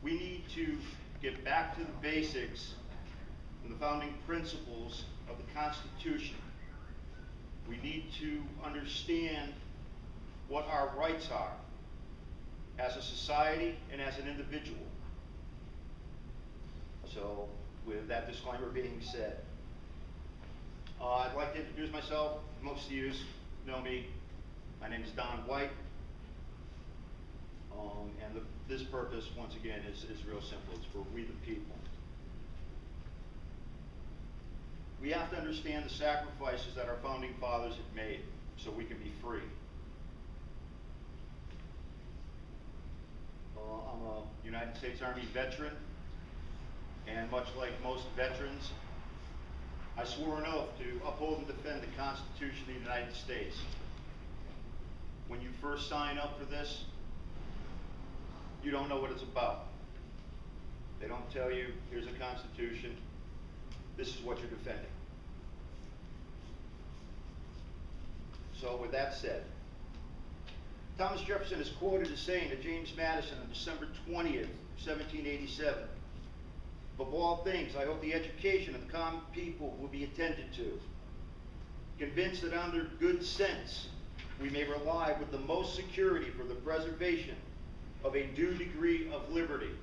We need to get back to the basics and the founding principles of the Constitution. We need to understand what our rights are as a society and as an individual. So, with that disclaimer being said, I'd like to introduce myself. Most of you know me. My name is Don White. And this purpose, once again, is real simple. It's for we the people. We have to understand the sacrifices that our founding fathers have made so we can be free. I'm a United States Army veteran, and much like most veterans, I swore an oath to uphold and defend the Constitution of the United States. When you first sign up for this, you don't know what it's about. They don't tell you, here's a Constitution, this is what you're defending. So with that said, Thomas Jefferson is quoted as saying to James Madison on December 20th, 1787, "Above all things, I hope the education of the common people will be attended to, convinced that under good sense we may rely with the most security for the preservation of a due degree of liberty."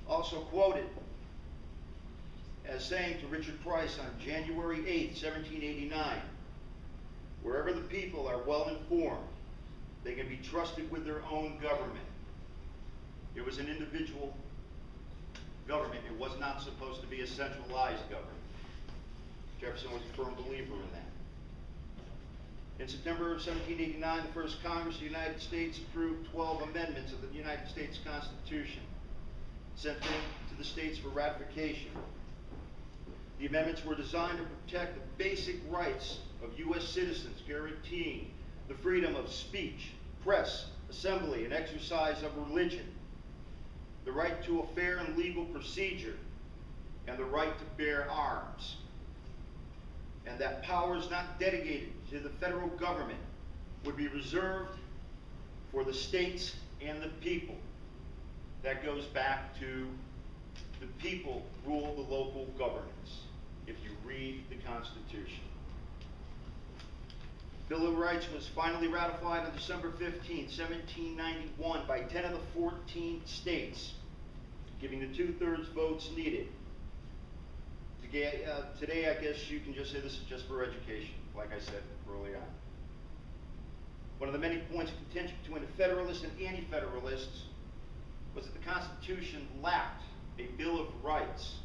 Also quoted as saying to Richard Price on January 8th, 1789, "Wherever the people are well informed, they can be trusted with their own government." It was an individual government. It was not supposed to be a centralized government. Jefferson was a firm believer in that. In September of 1789, the first Congress of the United States approved 12 amendments of the United States Constitution, sent them to the states for ratification. The amendments were designed to protect the basic rights of U.S. citizens, guaranteeing the freedom of speech, press, assembly, and exercise of religion, the right to a fair and legal procedure, and the right to bear arms, and that powers not delegated to the federal government would be reserved for the states and the people. That goes back to the people rule the local governments, if you read the Constitution. Bill of Rights was finally ratified on December 15, 1791 by 10 of the 14 states, giving the 2/3 votes needed. Today, I guess you can just say this is just for education, like I said early on. One of the many points of contention between the Federalists and Anti-Federalists was that the Constitution lacked a Bill of Rights.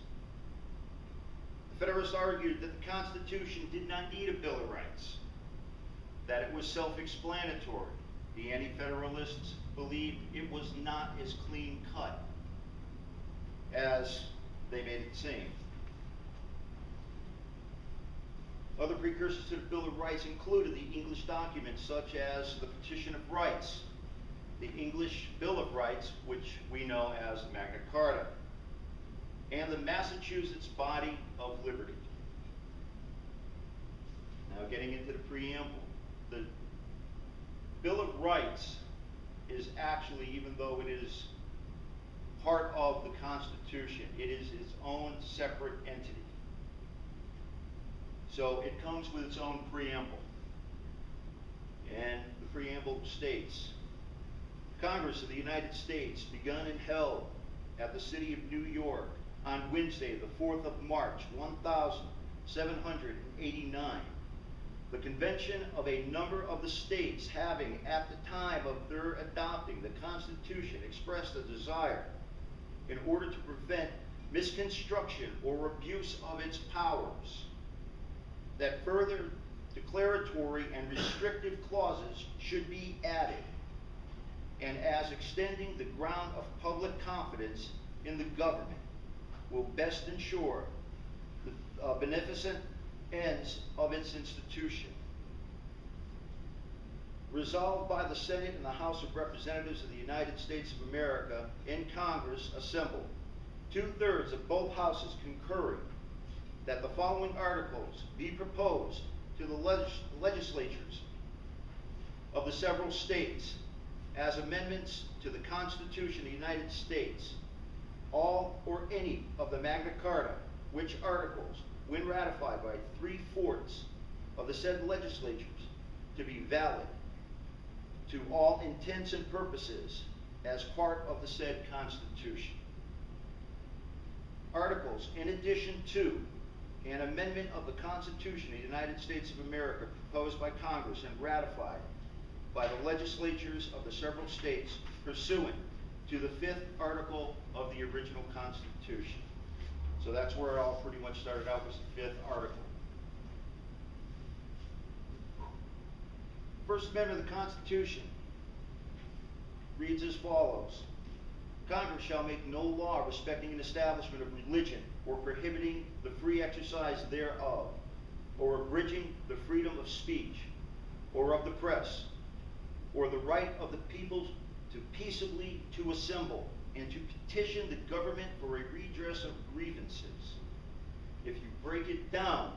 The Federalists argued that the Constitution did not need a Bill of Rights, that it was self-explanatory. The Anti-Federalists believed it was not as clean-cut as they made it seem. Other precursors to the Bill of Rights included the English documents such as the Petition of Rights, the English Bill of Rights, which we know as Magna Carta, and the Massachusetts Body of Liberty. Now getting into the preamble, the Bill of Rights is actually, even though it is part of the Constitution, it is its own separate entity. So it comes with its own preamble. And the preamble states, "Congress of the United States, begun and held at the city of New York on Wednesday, the 4th of March, 1789, the convention of a number of the states having, at the time of their adopting the Constitution, expressed a desire, in order to prevent misconstruction or abuse of its powers, that further declaratory and restrictive clauses should be added, and as extending the ground of public confidence in the government will best ensure the beneficent ends of its institution. Resolved by the Senate and the House of Representatives of the United States of America in Congress assembled, 2/3 of both houses concurring, that the following articles be proposed to the legislatures of the several states, as amendments to the Constitution of the United States, all or any of the Magna Carta, which articles, when ratified by 3/4 of the said legislatures, to be valid to all intents and purposes as part of the said Constitution. Articles in addition to an amendment of the Constitution of the United States of America proposed by Congress and ratified by the legislatures of the several states pursuant to the 5th article of the original Constitution. So that's where it all pretty much started out, was the 5th article. First Amendment of the Constitution reads as follows: Congress shall make no law respecting an establishment of religion or prohibiting the free exercise thereof, or abridging the freedom of speech or of the press, or the right of the people to peaceably to assemble and to petition the government for a redress of grievances. If you break it down,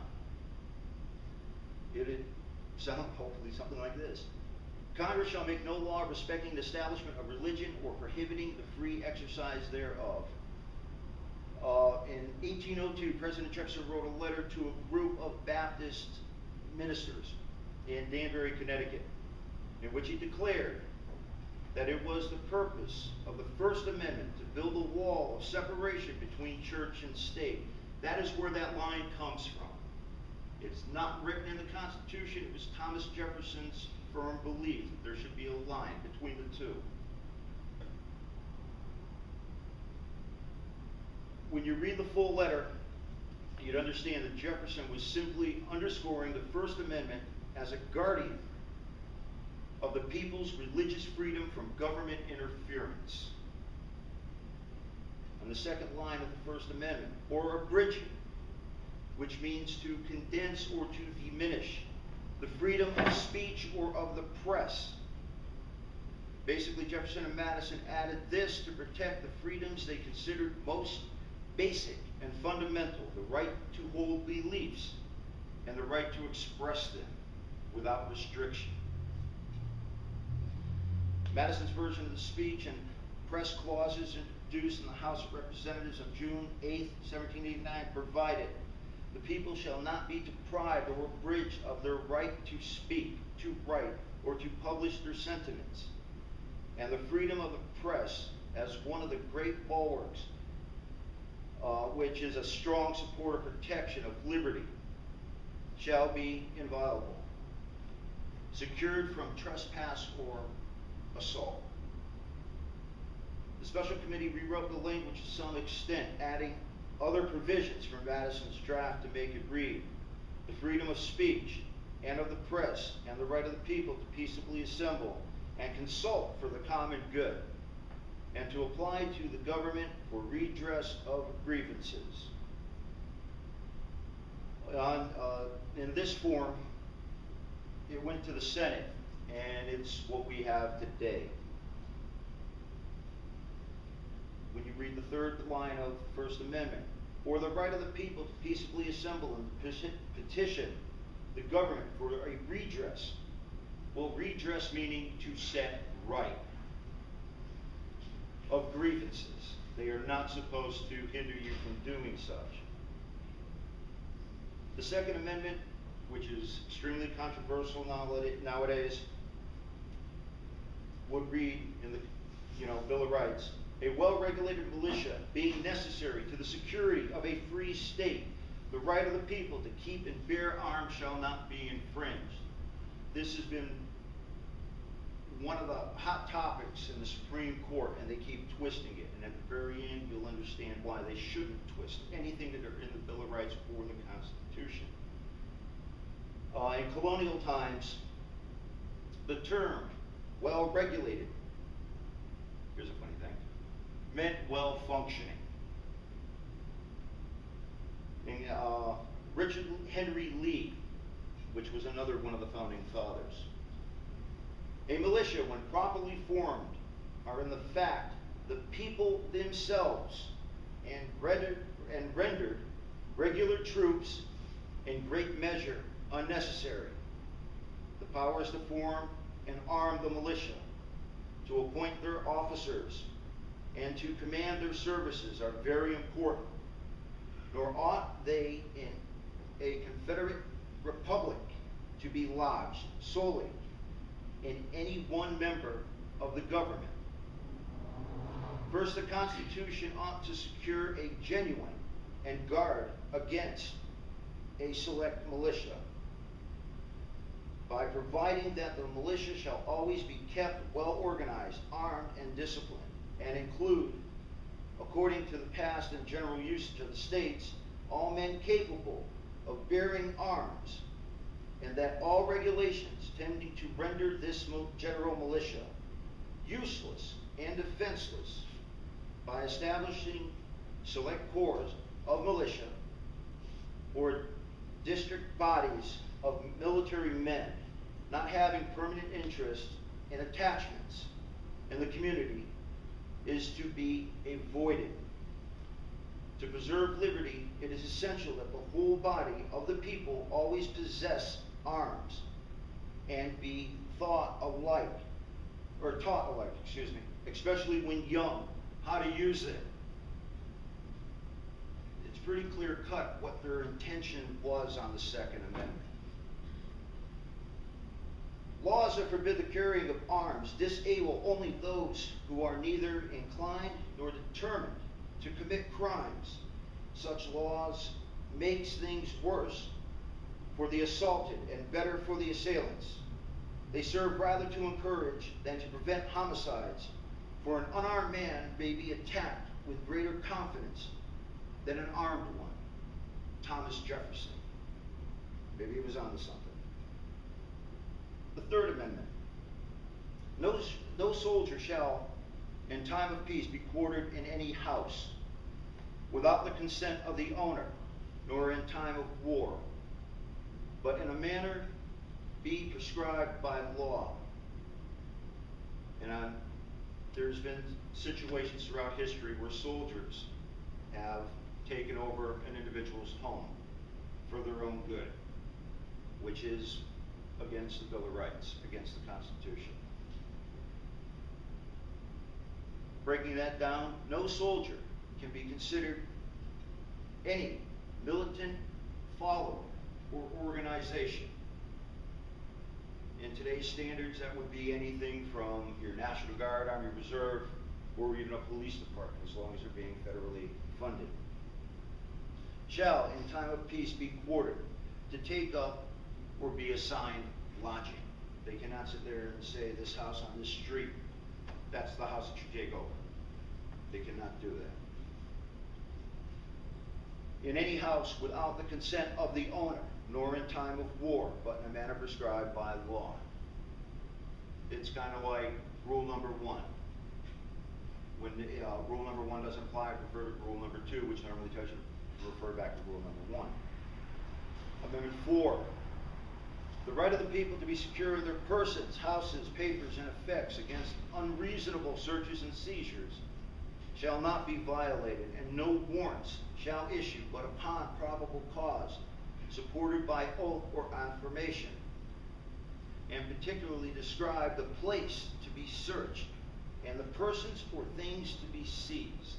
it'd sound hopefully something like this: Congress shall make no law respecting the establishment of religion or prohibiting the free exercise thereof. In 1802, President Jefferson wrote a letter to a group of Baptist ministers in Danbury, Connecticut, in which he declared that it was the purpose of the First Amendment to build a wall of separation between church and state. That is where that line comes from. It's not written in the Constitution. It was Thomas Jefferson's firm belief that there should be a line between the two. When you read the full letter, you'd understand that Jefferson was simply underscoring the First Amendment as a guardian of the people's religious freedom from government interference. On the second line of the First Amendment, or abridging, which means to condense or to diminish the freedom of speech or of the press. Basically, Jefferson and Madison added this to protect the freedoms they considered most basic and fundamental: the right to hold beliefs and the right to express them without restriction. Madison's version of the speech and press clauses introduced in the House of Representatives on June 8, 1789 provided: the people shall not be deprived or abridged of their right to speak, to write, or to publish their sentiments. And the freedom of the press, as one of the great bulwarks, which is a strong support or protection of liberty, shall be inviolable, secured from trespass or assault. The special committee rewrote the language to some extent, adding other provisions from Madison's draft to make it read: the freedom of speech and of the press and the right of the people to peaceably assemble and consult for the common good, and to apply to the government for redress of grievances. In this form, it went to the Senate, and it's what we have today. When you read the third line of the First Amendment, or the right of the people to peaceably assemble and petition the government for a redress. Well, redress meaning to set right of grievances. They are not supposed to hinder you from doing such. The Second Amendment, which is extremely controversial nowadays, would read in the Bill of Rights: a well-regulated militia being necessary to the security of a free state, the right of the people to keep and bear arms shall not be infringed. This has been one of the hot topics in the Supreme Court, and they keep twisting it. And at the very end, you'll understand why they shouldn't twist anything that are in the Bill of Rights or the Constitution. In colonial times, the term well-regulated, here's a funny thing, meant well-functioning. Richard Henry Lee, which was another one of the founding fathers. A militia, when properly formed, are in the fact the people themselves, and rendered regular troops in great measure unnecessary. The power is to form and arm the militia, to appoint their officers and to command their services are very important, nor ought they in a confederate republic to be lodged solely in any one member of the government. First, the Constitution ought to secure a genuine and guard against a select militia by providing that the militia shall always be kept well organized, armed, and disciplined, and include, according to the past and general usage of the states, all men capable of bearing arms, and that all regulations tending to render this general militia useless and defenseless by establishing select corps of militia or district bodies of military men not having permanent interest and attachments in the community is to be avoided. To preserve liberty, it is essential that the whole body of the people always possess arms and be taught alike, especially when young, how to use it. It's pretty clear cut what their intention was on the Second Amendment. Laws that forbid the carrying of arms disable only those who are neither inclined nor determined to commit crimes. Such laws makes things worse for the assaulted and better for the assailants. They serve rather to encourage than to prevent homicides, for an unarmed man may be attacked with greater confidence than an armed one. Thomas Jefferson. Maybe he was onto something. The Third Amendment. No soldier shall, in time of peace, be quartered in any house without the consent of the owner, nor in time of war, but in a manner be prescribed by law. And there's been situations throughout history where soldiers have taken over an individual's home for their own good, which is against the Bill of Rights, against the Constitution. Breaking that down, no soldier can be considered any militant follower or organization. In today's standards, that would be anything from your National Guard, Army Reserve, or even a police department, as long as they're being federally funded. Shall, in time of peace, be quartered to take up or be assigned lodging. They cannot sit there and say, this house on this street, that's the house that you take over. They cannot do that. In any house without the consent of the owner, nor in time of war, but in a manner prescribed by law. It's kind of like rule number 1. When rule number 1 doesn't apply, refer to rule number 2, which normally tells you to refer back to rule number 1. Amendment 4. The right of the people to be secure in their persons, houses, papers, and effects against unreasonable searches and seizures shall not be violated, and no warrants shall issue but upon probable cause, supported by oath or affirmation, and particularly describe the place to be searched and the persons or things to be seized.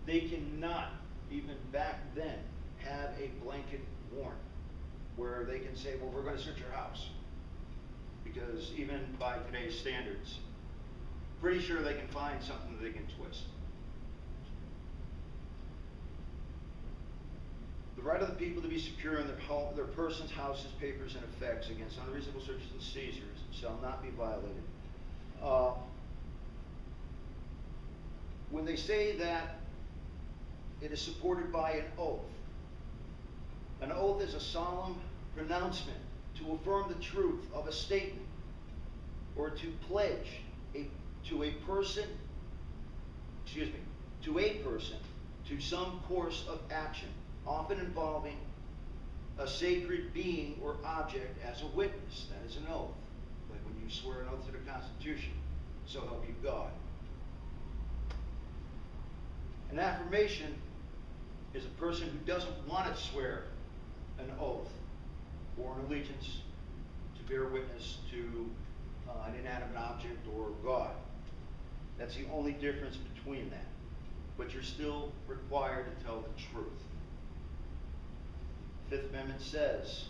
They cannot, even back then, have a blanket warrant where they can say, well, we're going to search your house. Because even by today's standards, pretty sure they can find something that they can twist. The right of the people to be secure in their persons, houses, papers, and effects against unreasonable searches and seizures shall not be violated. When they say that it is supported by an oath is a solemn pronouncement to affirm the truth of a statement or to pledge to a person to some course of action, often involving a sacred being or object as a witness. That is an oath. Like when you swear an oath to the Constitution, so help you God. An affirmation is a person who doesn't want to swear an oath or an allegiance to bear witness to an inanimate object or God. That's the only difference between that. But you're still required to tell the truth. Fifth Amendment says,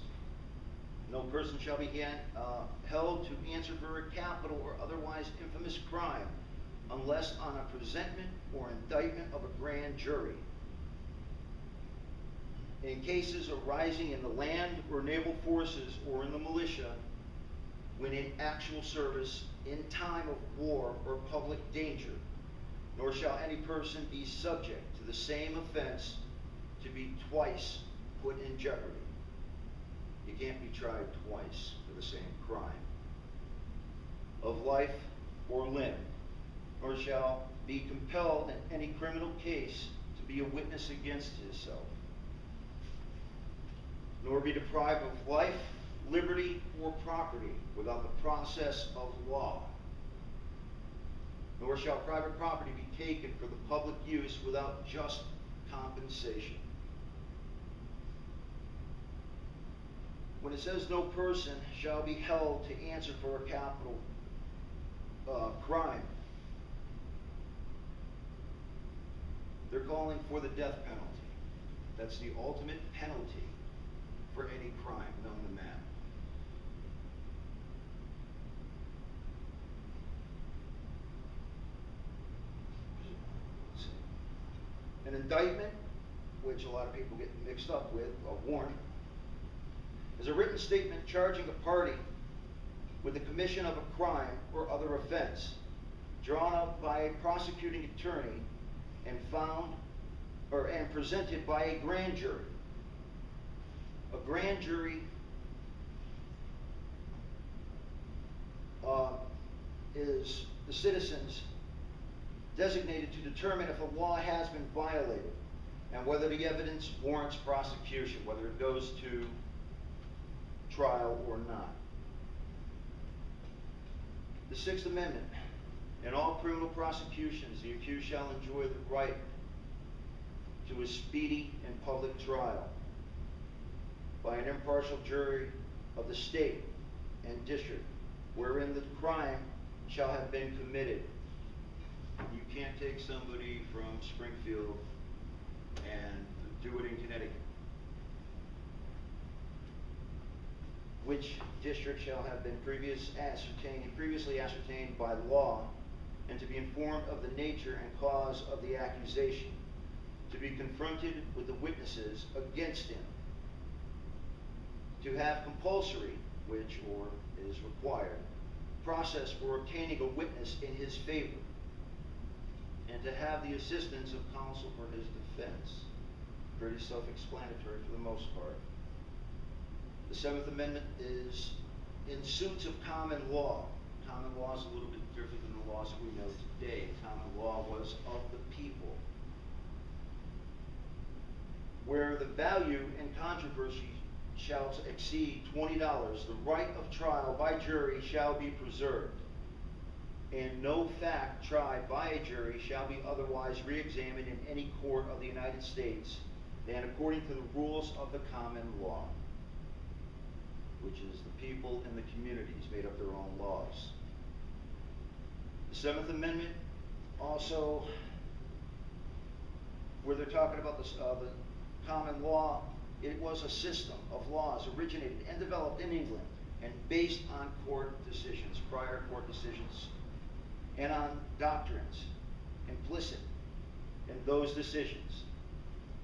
no person shall be held to answer for a capital or otherwise infamous crime unless on a presentment or indictment of a grand jury. In cases arising in the land or naval forces or in the militia, when in actual service in time of war or public danger, nor shall any person be subject to the same offense to be twice put in jeopardy. You can't be tried twice for the same crime. Of life or limb, nor shall be compelled in any criminal case to be a witness against himself, nor be deprived of life, liberty, or property without the process of law. Nor shall private property be taken for the public use without just compensation. When it says no person shall be held to answer for a capital crime, they're calling for the death penalty. That's the ultimate penalty for any crime known to man. An indictment, which a lot of people get mixed up with, a warrant, is a written statement charging a party with the commission of a crime or other offense, drawn up by a prosecuting attorney and presented by a grand jury. A grand jury is the citizens designated to determine if a law has been violated and whether the evidence warrants prosecution, whether it goes to trial or not. The Sixth Amendment. In all criminal prosecutions, the accused shall enjoy the right to a speedy and public trial by an impartial jury of the state and district wherein the crime shall have been committed. You can't take somebody from Springfield and do it in Connecticut. Which district shall have been previously ascertained by law, and to be informed of the nature and cause of the accusation, to be confronted with the witnesses against him, to have compulsory, which or is required, process for obtaining a witness in his favor, and to have the assistance of counsel for his defense. Pretty self-explanatory for the most part. The Seventh Amendment is in suits of common law. Common law is a little bit different than the laws that we know today. Common law was of the people, where the value in controversy shall exceed $20, the right of trial by jury shall be preserved, and no fact tried by a jury shall be otherwise re-examined in any court of the United States than according to the rules of the common law, which is the people and the communities made up their own laws. The Seventh Amendment also, where they're talking about the common law, it was a system of laws originated and developed in England and based on court decisions, prior court decisions, and on doctrines implicit in those decisions,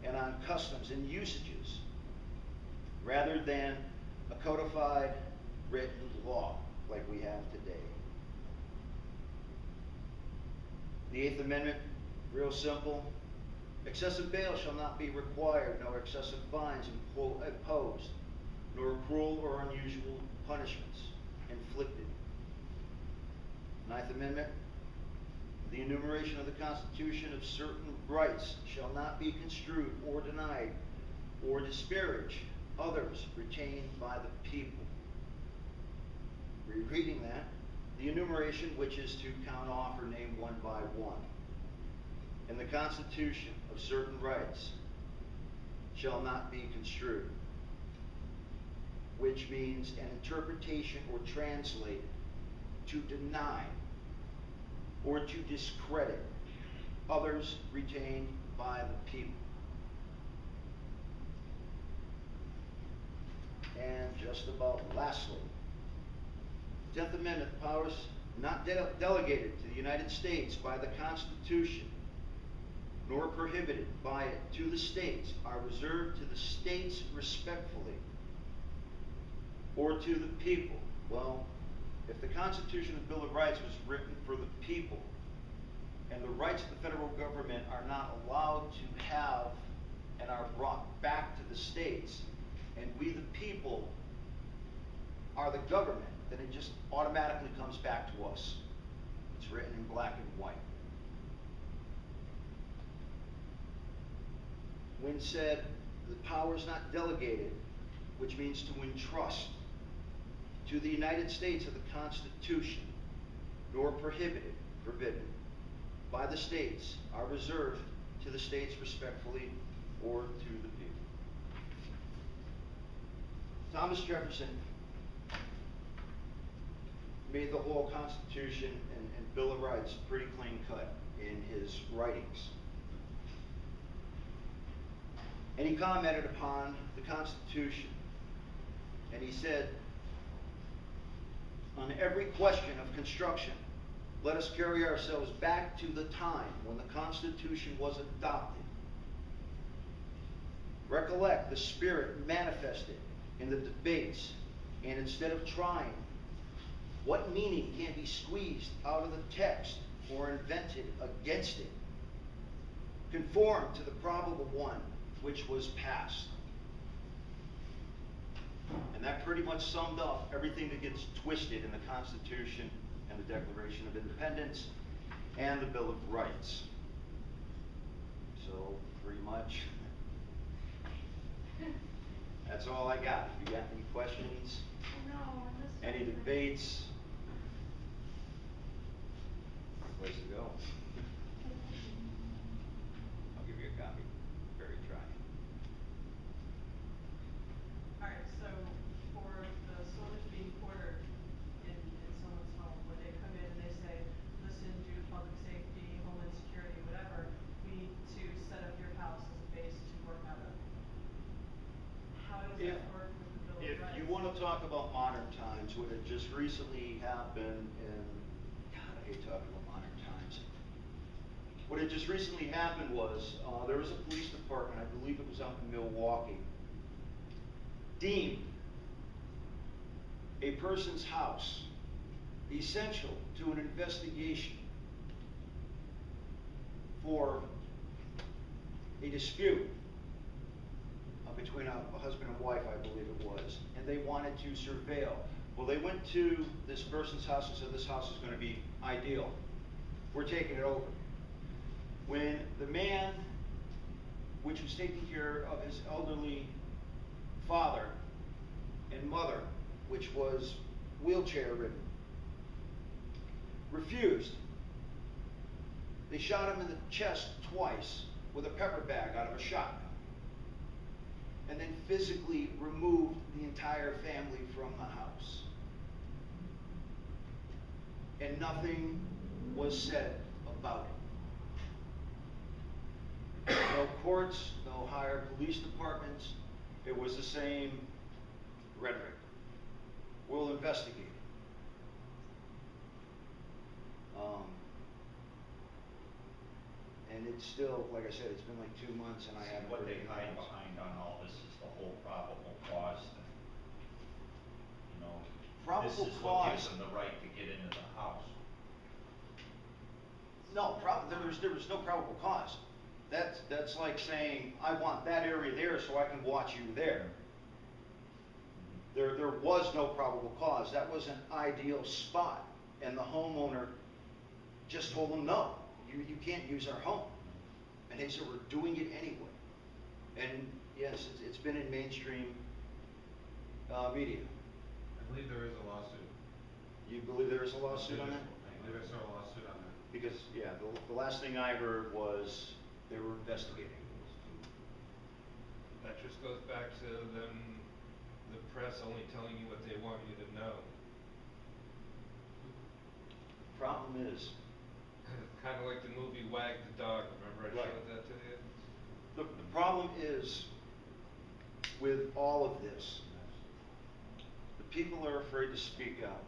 and on customs and usages, rather than a codified written law like we have today. The Eighth Amendment, real simple. Excessive bail shall not be required, nor excessive fines imposed, nor cruel or unusual punishments inflicted. Ninth Amendment, the enumeration of the Constitution of certain rights shall not be construed or denied or disparage others retained by the people. Rereading that, the enumeration, which is to count off or name one by one, and the Constitution of certain rights shall not be construed, which means an interpretation or translate to deny or to discredit others retained by the people. And just about lastly, 10th Amendment powers not delegated to the United States by the Constitution, nor prohibited by it to the states, are reserved to the states respectfully, or to the people. Well, if the Constitution and Bill of Rights was written for the people, and the rights of the federal government are not allowed to have and are brought back to the states, and we the people are the government, then it just automatically comes back to us. It's written in black and white. When said, the power is not delegated, which means to entrust, to the United States of the Constitution, nor prohibited, forbidden, by the states, are reserved to the states respectfully, or to the people. Thomas Jefferson made the whole Constitution and Bill of Rights pretty clean cut in his writings. And he commented upon the Constitution, and he said, on every question of construction, let us carry ourselves back to the time when the Constitution was adopted. Recollect the spirit manifested in the debates, and instead of trying what meaning can be squeezed out of the text or invented against it, conform to the probable one which was passed. And that pretty much summed up everything that gets twisted in the Constitution and the Declaration of Independence and the Bill of Rights. So pretty much that's all I got. If you got any questions, any debates, place to go. I'll give you a copy. Very dry. All right, so for the soldiers being quartered in someone's home, when they come in and they say, listen, due to public safety, homeland security, whatever, we need to set up your house as a base to work out of. How does that work with the Bill of If Rights? you want to talk about modern times, what had just recently happened in, God, I hate talking about modern times. What had just recently happened was, there was a police department, I believe it was out in Milwaukee, deemed a person's house essential to an investigation for a dispute between a husband and wife, I believe it was, and they wanted to surveil. Well, they went to this person's house and said, this house is going to be ideal. We're taking it over. When the man, which was taking care of his elderly father and mother, which was wheelchair ridden, refused, they shot him in the chest twice with a pepper bag out of a shotgun, and then physically removed the entire family from the house. And nothing was said about it. No courts, no higher police departments. It was the same rhetoric. We'll investigate it. And it's still, like I said, it's been like 2 months and I haven't What heard they anything hide else. behind on all this is the whole probable cause thing. You know, Probable this is what gives cause. them the right to get into the house. No, there was no probable cause. That's like saying, I want that area there so I can watch you there. There was no probable cause. That was an ideal spot. And the homeowner just told them, no, you can't use our home. And they said, we're doing it anyway. And yes, it's been in mainstream media. I believe there is a lawsuit. You believe there is a lawsuit on that? I believe I saw a lawsuit on that. Because, yeah, the last thing I heard was they were investigating. That just goes back to them, the press only telling you what they want you to know. Problem is, Kinda like the movie Wag the Dog, remember I Right. showed that to you? the problem is with all of this, the people are afraid to speak out.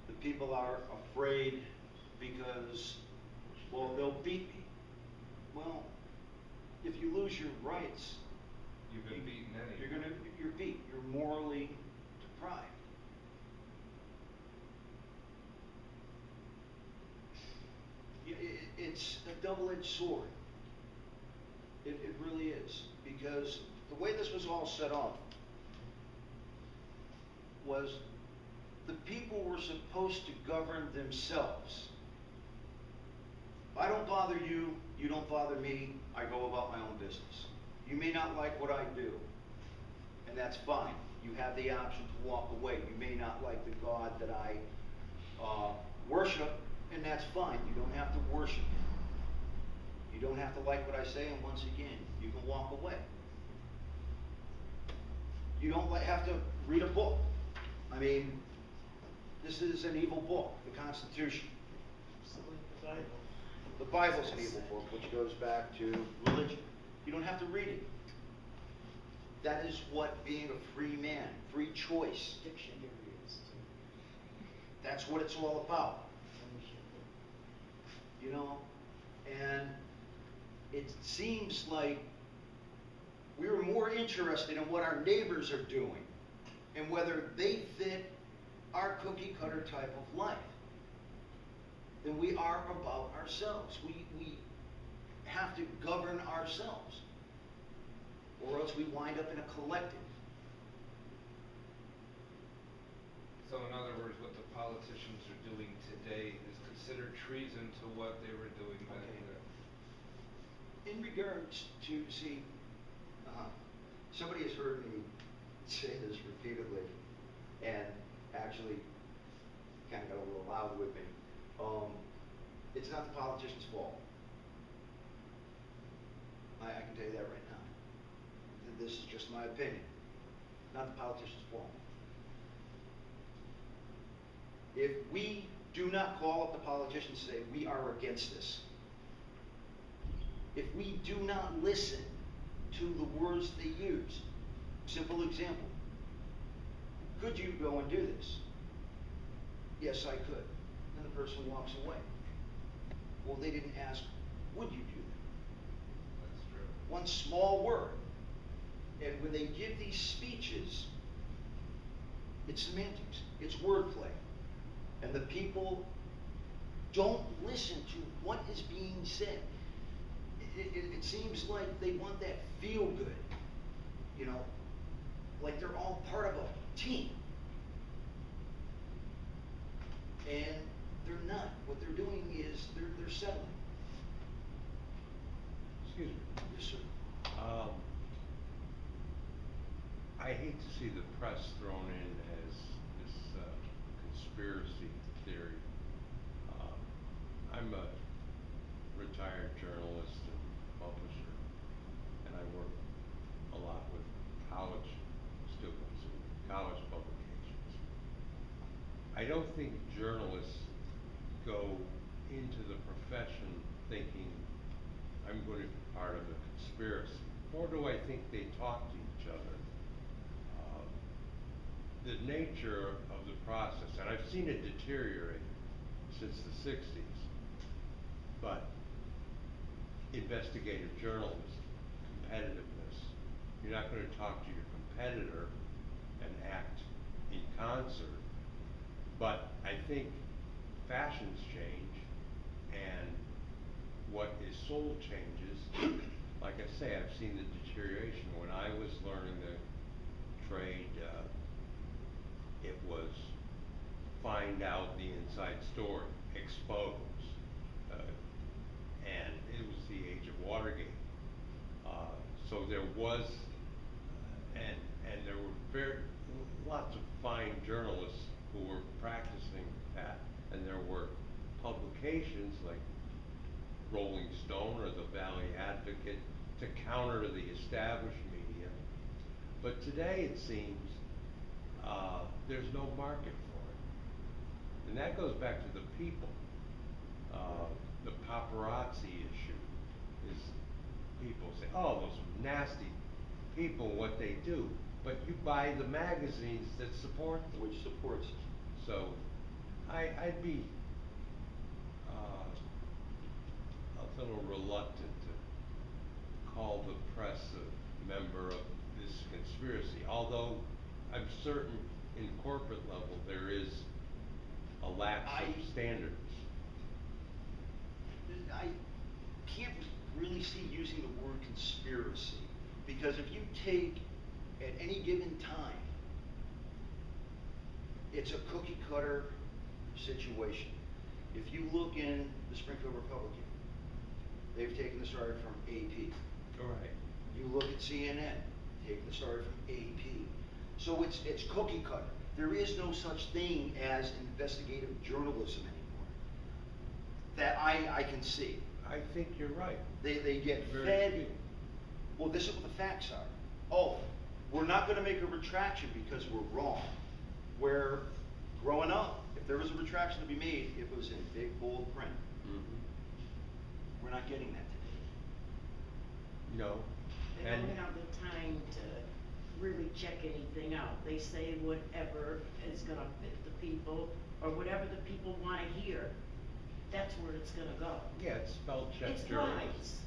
The people are afraid because, well, they'll beat me. Well, if you lose your rights, You've been beaten anyway. you're beat. You're morally deprived. It's a double-edged sword. It really is, because the way this was all set up was the people were supposed to govern themselves. I don't bother you, you don't bother me, I go about my own business. You may not like what I do, and that's fine. You have the option to walk away. You may not like the God that I worship, and that's fine. You don't have to worship him. You don't have to like what I say, and once again, you can walk away. You don't have to read a book. I mean, this is an evil book, the Constitution. The Bible's an evil book, which goes back to religion. You don't have to read it. That is what being a free man, free choice. That's what it's all about. You know, and it seems like we were more interested in what our neighbors are doing and whether they fit our cookie cutter type of life than we are about ourselves. We have to govern ourselves, or else we wind up in a collective. So in other words, what the politicians are doing today is considered treason to what they were doing back Okay. then. In regards to, see, somebody has heard me say this repeatedly, and actually kind of got a little loud with me. It's not the politician's fault. I can tell you that right now. This is just my opinion. Not the politician's fault. If we do not call up the politicians and say, we are against this, if we do not listen to the words they use, simple example, could you go and do this? Yes, I could. And the person walks away. Well, they didn't ask, would you do that? That's true. One small word. And when they give these speeches, it's semantics, it's wordplay. And the people don't listen to what is being said. It seems like they want that feel good, you know, like they're all part of a team. And they're not. What they're doing is they're settling. Excuse me. Yes, sir. I hate to see the press thrown in as this conspiracy theory. I'm a retired journalist and publisher, and I work a lot with college students and college publications. I don't think journalists go into the profession thinking I'm going to be part of a conspiracy, nor do I think they talk to each other. The nature of the process, and I've seen it deteriorate since the 60s, but investigative journalism, competitiveness, you're not going to talk to your competitor and act in concert. But I think fashions change, and what is sold changes. Like I say, I've seen the deterioration. When I was learning the trade, it was find out the inside story, expose, and it was the age of Watergate. So there was, and there were lots of fine journalists who were practicing that, and there were publications like Rolling Stone or the Valley Advocate to counter the established media. But today it seems there's no market for it. And that goes back to the people. The paparazzi issue is people say, oh, those nasty people, what they do. But you buy the magazines that support them. Which supports it. So, I'd be, a little reluctant to call the press a member of this conspiracy, although I'm certain in corporate level there is a lack of standards. I can't really see using the word conspiracy, because if you take, at any given time, it's a cookie cutter situation. If you look in the Springfield Republican, they've taken the story from AP. All right. You look at CNN, taking the story from AP. So it's cookie cutter. There is no such thing as investigative journalism anymore that I can see. I think you're right. They get Very fed. few. Well, this is what the facts are. Oh, we're not going to make a retraction because we're wrong. Where growing up, if there was a retraction to be made, it was in big bold print. We're not getting that today. No. They don't have the time to really check anything out. They say whatever is gonna fit the people, or whatever the people wanna hear, that's where it's gonna go. Yeah, it's spell check It's journalism. lies.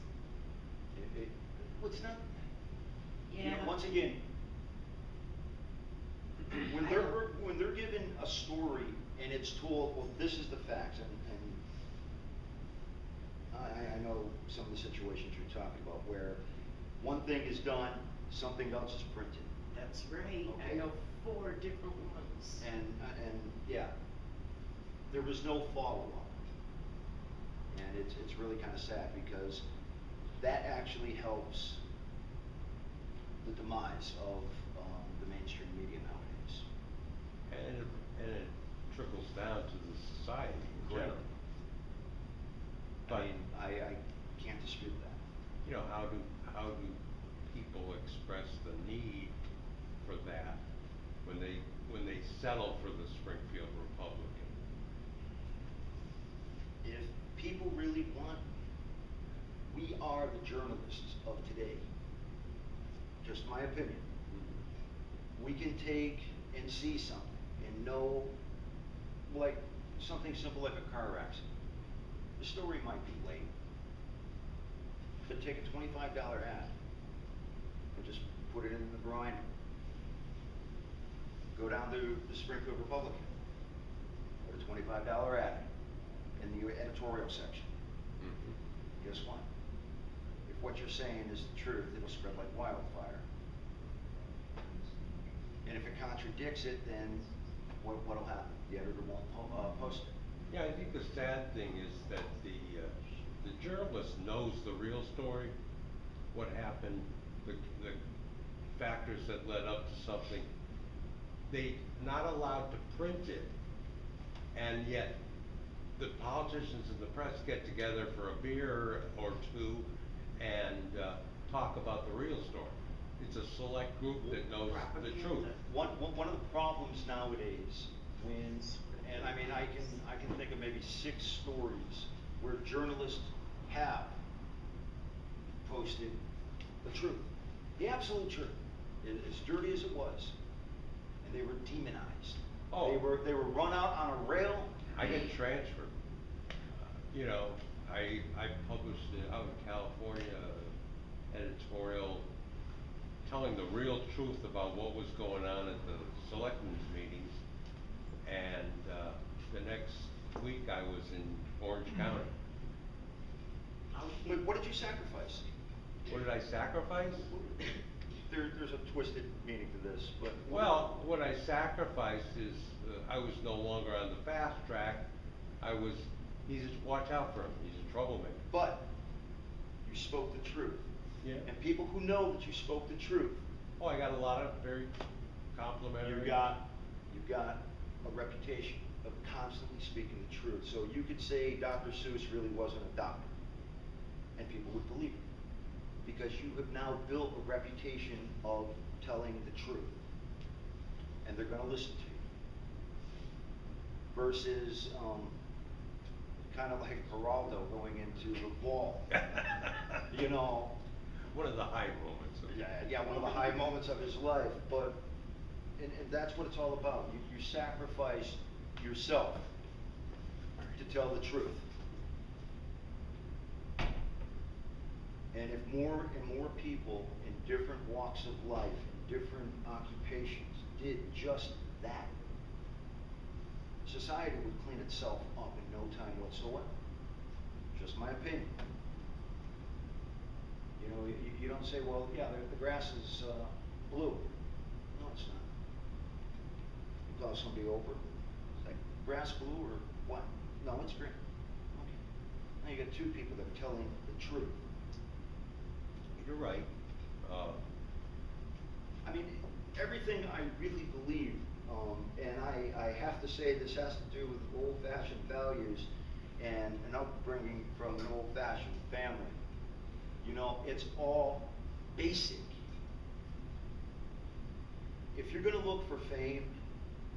Well, it's not. You know, Yeah. once again, when they're given a story and it's told, well, this is the facts, and I know some of the situations you're talking about where one thing is done, something else is printed. That's right. I Okay. know 4 different ones. And yeah, there was no follow-up. And it's really kind of sad, because that actually helps the demise of the mainstream media nowadays. And it trickles down to the society in Correct. general. I But, mean, I can't dispute that. you know, how do people express the need for that when they settle for the Springfield Republican? If people really want, we are the journalists of today. Just my opinion. We can take and see something and know, like something simple like a car accident. The story might be late, but take a $25 ad and just put it in the brine. Go down to the Springfield Republican, put a $25 ad in the editorial section. Guess what? If what you're saying is the truth, it'll spread like wildfire. And if it contradicts it, then what'll happen? The editor won't post it. Yeah, I think the sad thing is that the journalist knows the real story, what happened, the factors that led up to something. They're not allowed to print it, and yet the politicians and the press get together for a beer or two and talk about the real story. It's a select group that knows the truth. One of the problems nowadays, and I mean, I can think of maybe 6 stories where journalists have posted the truth, the absolute truth, as dirty as it was, and they were demonized. Oh. They were run out on a rail. I get transferred. You know, I published out in California editorial telling the real truth about what was going on at the selectmen's meetings, and the next week I was in Orange County. Wait, what did you sacrifice? What did I sacrifice? There's a twisted meaning to this, but Well, what I sacrificed is I was no longer on the fast track. Watch out for him, he's a troublemaker. But you spoke the truth. Yeah. And people who know that you spoke the truth, Oh, I got a lot of very complimentary. you've got a reputation of constantly speaking the truth. So you could say Dr. Seuss really wasn't a doctor, and people would believe it, because you have now built a reputation of telling the truth, and they're going to listen to you. versus, kind of like Geraldo going into the wall. You know, One of the high moments of. yeah, one of the high moments of his life, but, and that's what it's all about. You sacrifice yourself to tell the truth. And if more and more people in different walks of life, in different occupations, did just that, society would clean itself up in no time whatsoever. Just my opinion. You know, you don't say, well, yeah, the grass is blue. No, it's not. You call somebody over, it's like, grass blue or what? No, it's green. Okay. Now you got two people that are telling the truth. You're right. I mean, everything I really believe, and I have to say this has to do with old-fashioned values and an upbringing from an old-fashioned family. You know, it's all basic. If you're going to look for fame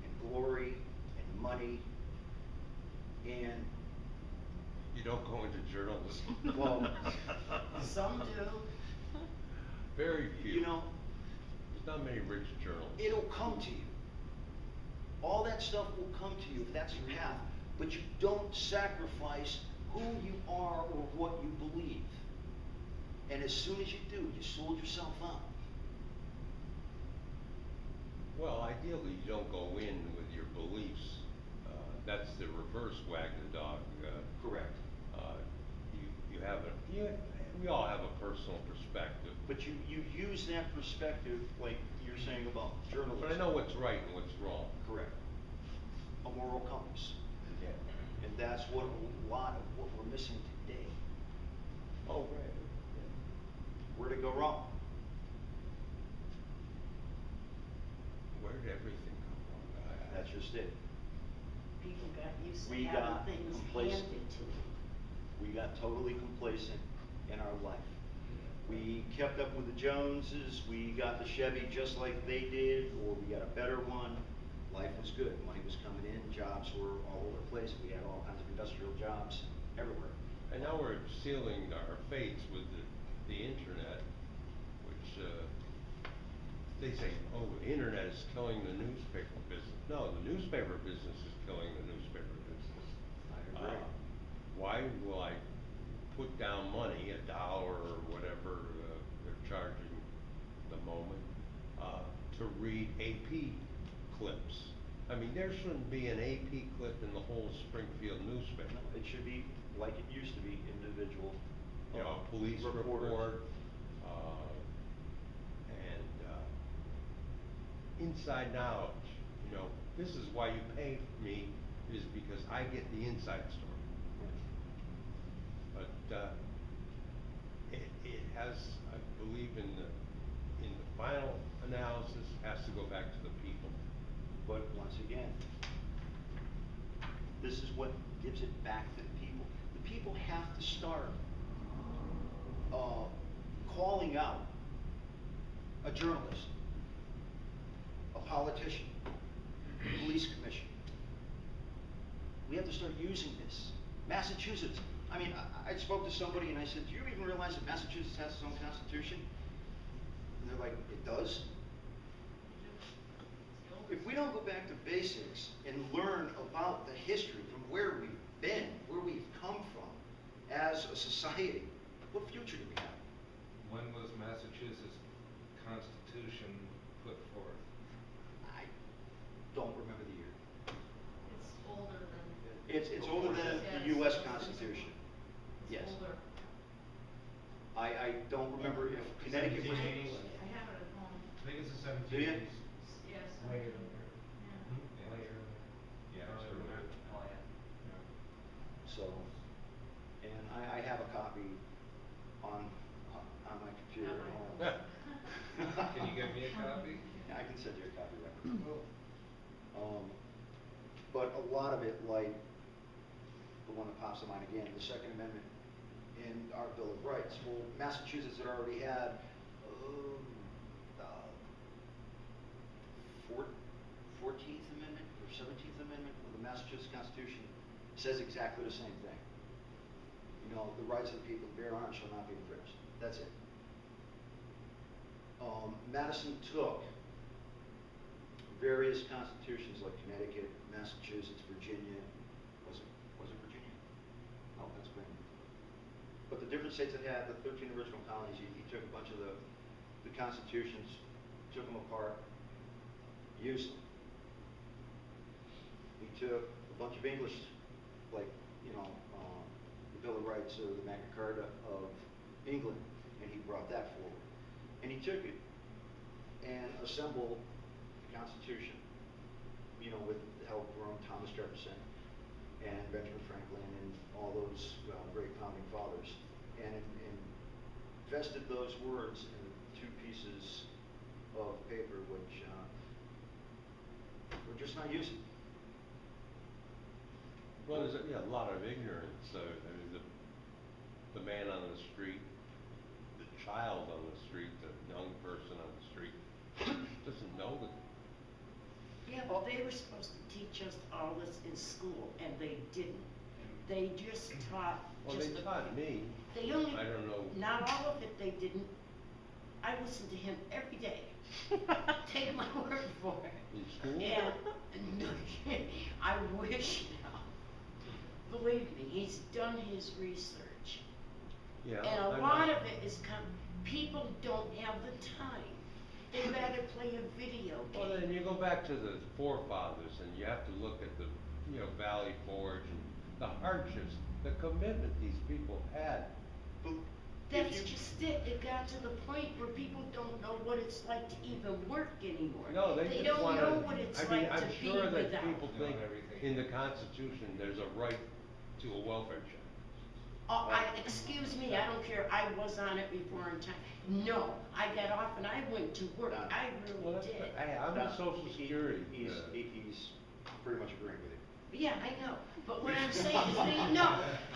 and glory and money and You don't go into journalism. Well, Some do. Very few. you know, There's not many rich journalists. it'll come to you. All that stuff will come to you if that's your path. But you don't sacrifice who you are or what you believe. And as soon as you do, you sold yourself out. Well, ideally, you don't go in with your beliefs. That's the reverse wag the dog. Correct. You have we all have a personal perspective. But you use that perspective, like you're saying about journalism. But I know what's right and what's wrong. Correct. A moral compass. Yeah. And that's what a lot of what we're missing today. Oh, right. Where'd it go wrong? Where did everything come from? That's just it. People got used to We having got things complacent. handed to them. We got totally complacent in our life. We kept up with the Joneses, we got the Chevy just like they did, or we got a better one. Life was good, money was coming in, jobs were all over the place, we had all kinds of industrial jobs everywhere. And now we're sealing our fates with the internet, which they say, oh, the internet is killing the newspaper business. No, the newspaper business is killing the newspaper business. I agree. Why will I put down money, $1 or whatever they're charging the moment, to read AP clips? I mean, there shouldn't be an AP clip in the whole Springfield newspaper. No, it should be like it used to be, individual. You know, a police reporters. report, and inside knowledge. You know, this is why you pay me, is because I get the inside story. But it has, I believe, in the final analysis, has to go back to the people. But once again, this is what gives it back to the people. The people have to start calling out a journalist, a politician, a police commissioner. We have to start using this. Massachusetts, I mean, I spoke to somebody and I said, do you even realize that Massachusetts has its own constitution? And they're like, it does? If we don't go back to basics and learn about the history from where we've been, where we've come from as a society, what future do we have? When was Massachusetts Constitution put forth? I don't remember the year. It's older than. It's older than the US Constitution. Yes. It's older. I don't remember if Connecticut was. 1780s. I have it at home. I think it's the Do you? 1780s. Yes. Way Yeah. earlier. Way earlier. Yeah, it's Earlier than earlier. that. Oh, yeah. Yeah. So, and I have a copy on my computer at home. Can you get me a copy? Yeah, I can send you a copy right now. But a lot of it, like the one that pops to mind again, the Second Amendment in our Bill of Rights. Well, Massachusetts had already had 14th Amendment or 17th Amendment of the Massachusetts Constitution says exactly the same thing. You know, the rights of the people to bear arms shall not be infringed. That's it. Madison took various constitutions like Connecticut, Massachusetts, Virginia. Was it Virginia? No, Pennsylvania. But the different states that had the 13 original colonies, he took a bunch of the constitutions, took them apart, used them. He took a bunch of English, like, you know, the Bill of Rights or the Magna Carta of England, and he brought that forward. And he took it and assembled the Constitution, you know, with the help from Thomas Jefferson and Benjamin Franklin and all those great founding fathers, and invested those words in two pieces of paper which we're just not using. Well, there's a lot of ignorance. I mean, the man on the street, the child on the street, the young person on the street doesn't know that. Yeah, well, they were supposed to teach us all this in school, and they didn't. They just taught Well, just they taught me. They only, I don't know. not all of it they didn't. I listen to him every day. Take my word for it. In school? Yeah, no, I wish now. Believe me, he's done his research. Yeah. And a I'm lot not- of it is people don't have the time. They'd rather play a video game. Well, then you go back to the forefathers, and you have to look at the, you know, Valley Forge and the hardships, the commitment these people had. But That's if you, just it. It got to the point where people don't know what it's like to even work anymore. No, they just don't wanna, know what it's I mean, like I'm to be sure that without. people think Not everything. in the Constitution, there's a right to a welfare check. Oh, excuse me, I don't care. I was on it before in time. No, I got off and I went to work. Done. I Well, really that's, did. I'm a social security. He's pretty much agreeing with you. Yeah, I know. But what I'm saying is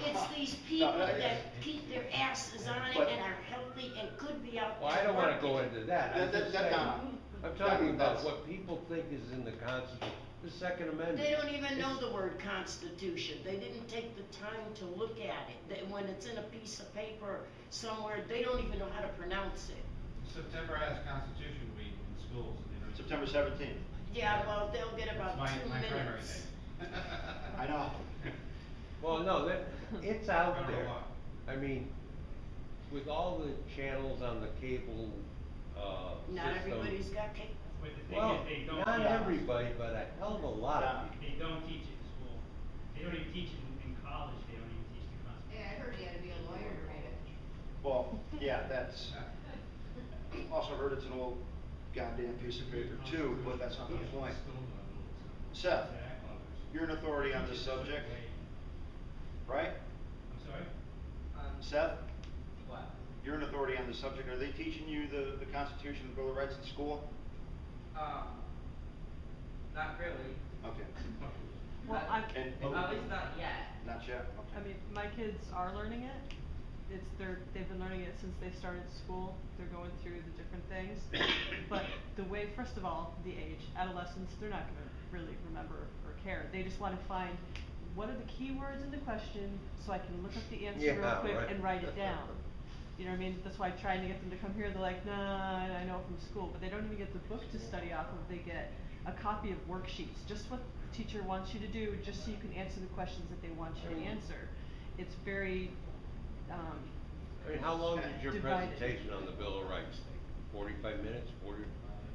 it's these people that keep their asses on it But- and are healthy and could be out there Well, I don't wanna working. go into that. I'm just saying, Donna, I'm talking about that's- what people think is in the Constitution, the Second Amendment. They don't even know the word Constitution. They didn't take the time to look at it. When it's in a piece of paper somewhere, they don't even know how to pronounce it. September has Constitution Week in schools. You know. September 17th. Yeah, well, they'll get about It's 2 my primary minutes. day. I know. Well, no, it's out Federal there. law. I mean, with all the channels on the cable, Not system. everybody's got cable. But the thing Well, is, they don't. not teach it. everybody, but a hell of a lot of people. They don't teach it in school. They don't even teach it in college, they don't even teach the Constitution. Yeah, I heard you had to be a lawyer to read it. Well, yeah, that's, also heard it's an old goddamn piece of paper too, but that's not the point. Seth, you're an authority on this subject, right? I'm sorry? Seth, What? you're an authority on this subject. Are they teaching you the Constitution, the Bill of Rights in school? Not really. Okay. Well, And, At least not yet. not yet? I Okay. mean, my kids are learning it. They've been learning it since they started school. They're going through the different things. But the way, first of all, the age, adolescents, they're not gonna really remember or care. They just wanna find, what are the key words in the question, so I can look up the answer real Yeah, quick right. and write it down. You know what I mean? That's why trying to get them to come here, they're like, nah, I know from school, but they don't even get the book to study off of. They get a copy of worksheets, just what the teacher wants you to do, just so you can answer the questions that they want you to answer. It's very, I mean, how long did your Divided. presentation on the Bill of Rights take? 45 minutes, 40?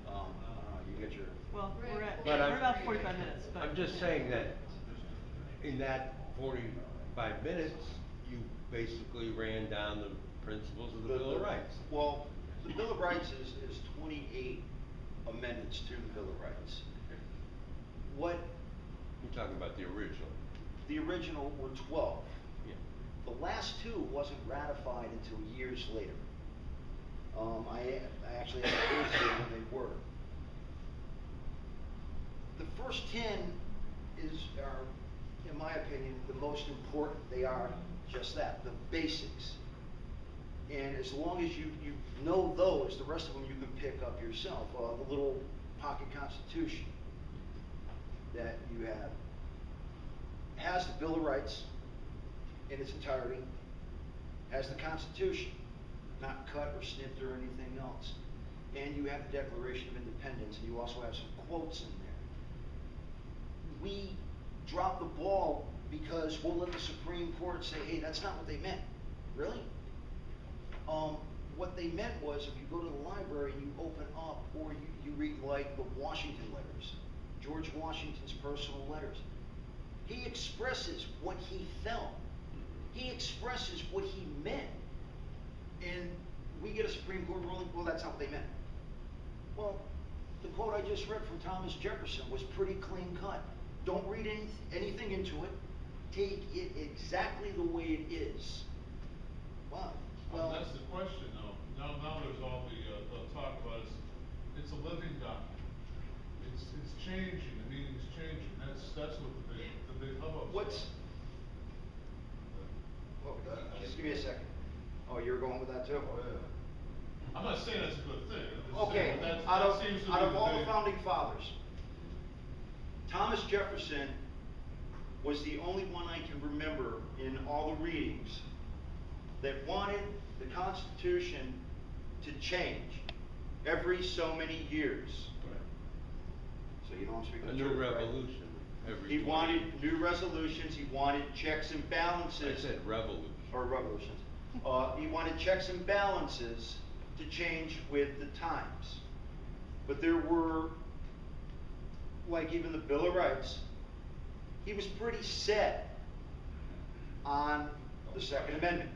I don't know, you get your, well, we're at, But I'm- we're about 45 minutes, but. I'm just saying that in that 45 minutes, you basically ran down the principles of the Bill of Rights. Well, the Bill of Rights is 28 amendments to the Bill of Rights. What, You're talking about the original. the original were 12. Yeah. The last two wasn't ratified until years later. I actually had a case here when they were. The first 10 are, in my opinion, the most important. They are just that, the basics. And as long as you know those, the rest of them you can pick up yourself. The little pocket constitution. that you have has the Bill of Rights in its entirety, has the Constitution, not cut or snipped or anything else, and you have the Declaration of Independence, and you also have some quotes in there. We drop the ball because we'll let the Supreme Court say, hey, that's not what they meant. Really? What they meant was, if you go to the library and you open up, or you read like the Washington letters, George Washington's personal letters, he expresses what he felt. He expresses what he meant. And we get a Supreme Court ruling, well, that's not what they meant. Well, the quote I just read from Thomas Jefferson was pretty clean cut. Don't read anything into it. Take it exactly the way it is. Wow. Well, that's the question, though. Now there's all the talk about it's a living document. It's changing. The meaning's changing. That's what the big hubbub. what's? Well, just give me a second. Oh, you're going with that too? Oh, yeah. I'm not saying that's a good thing. I'm just Okay, saying out that seems to be of all big- the founding fathers, Thomas Jefferson was the only one I can remember in all the readings that wanted the Constitution to change every so many years. So you know I'm speaking A the new truth, right? revolution every. He 20 wanted years. new resolutions, he wanted checks and I balances. said revolution. Or revolutions. He wanted checks and balances to change with the times. But there were, like even the Bill of Rights, he was pretty set on the Second Amendment.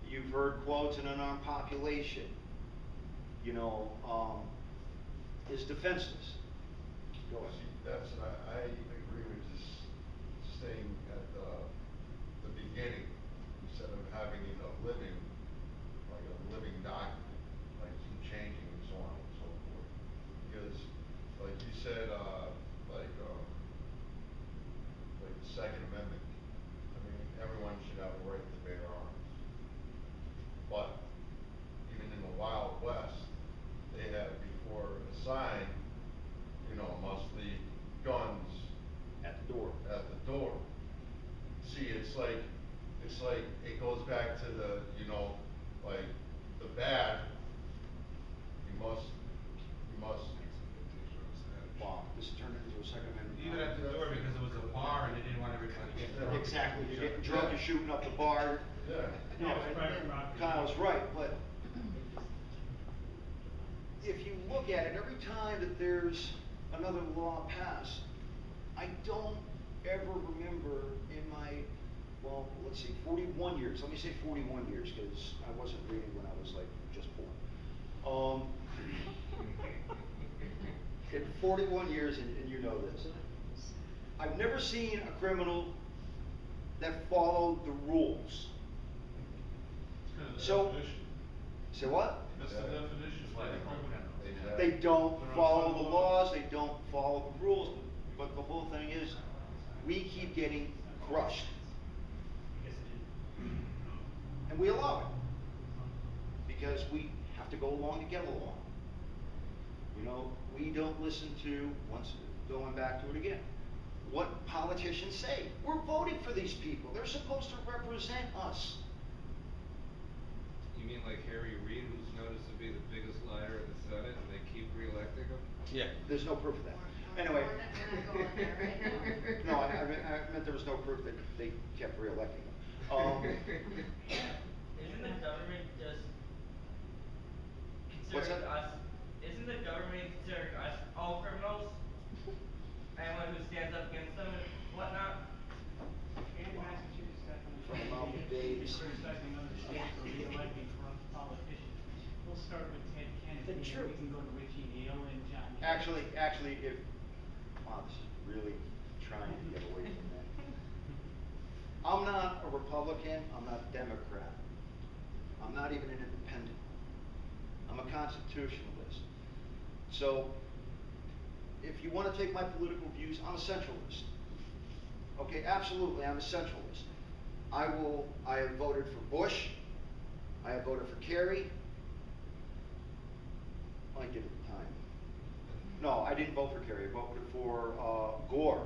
You've heard quotes, an unarmed population, you know, is defenseless. Go ahead. That's, I agree with just staying at the beginning, instead of having it a living, like a living document, like keep changing and so on and so forth. Because, like you said, like the Second Amendment, I mean, everyone should have a right to bear arms. But, even in the Wild West, they had before a sign, you know, must leave guns At the door. at the door. See, it's like, it goes back to the, you know, like, the bad, you must. Wow, this turned into a Second Amendment. Even at the door, because it was a bar and they didn't want everybody to get drunk. Exactly, you're getting drunk, you're shooting up the bar. Yeah. No, Yeah, it's private and property. Kyle's right, but if you look at it, every time that there's another law passed, I don't ever remember in my, well, let's see, 41 years, let me say 41 years, because I wasn't reading when I was like just born. In 41 years, and you know this, I've never seen a criminal that followed the rules. It's kind of the So, definition. say what? That's the definition of Like a a criminal. Exactly. They don't They're follow outside the the laws, law. they don't follow the rules, but the whole thing is, we keep getting crushed, I guess it is. and we allow it, because we have to go along to get along. You know, we don't listen to, once going back to it again, what politicians say. We're voting for these people, they're supposed to represent us. You mean like Harry Reid, who's noticed to be the biggest liar in the Senate, and they keep reelecting him? Yeah. There's no proof of that. Anyway. We're not going there right now. No, I meant there was no proof that they kept reelecting him. Isn't the government just What's considering that? us, isn't the government considering us all criminals? Anyone who stands up against them and whatnot? And Massachusetts got From the mouth of babes. criticizing other states for re-electing corrupt politicians. We'll start with Ted Kennedy, The and truth. we can go to Richie Neal and John. Actually, if, wow, this is really trying to get away from that. I'm not a Republican, I'm not a Democrat. I'm not even an independent. I'm a constitutionalist. So, if you want to take my political views, I'm a centralist. Okay, absolutely, I'm a centralist. I have voted for Bush, I have voted for Kerry, I did at the time. No, I didn't vote for Kerry, I voted for, Gore.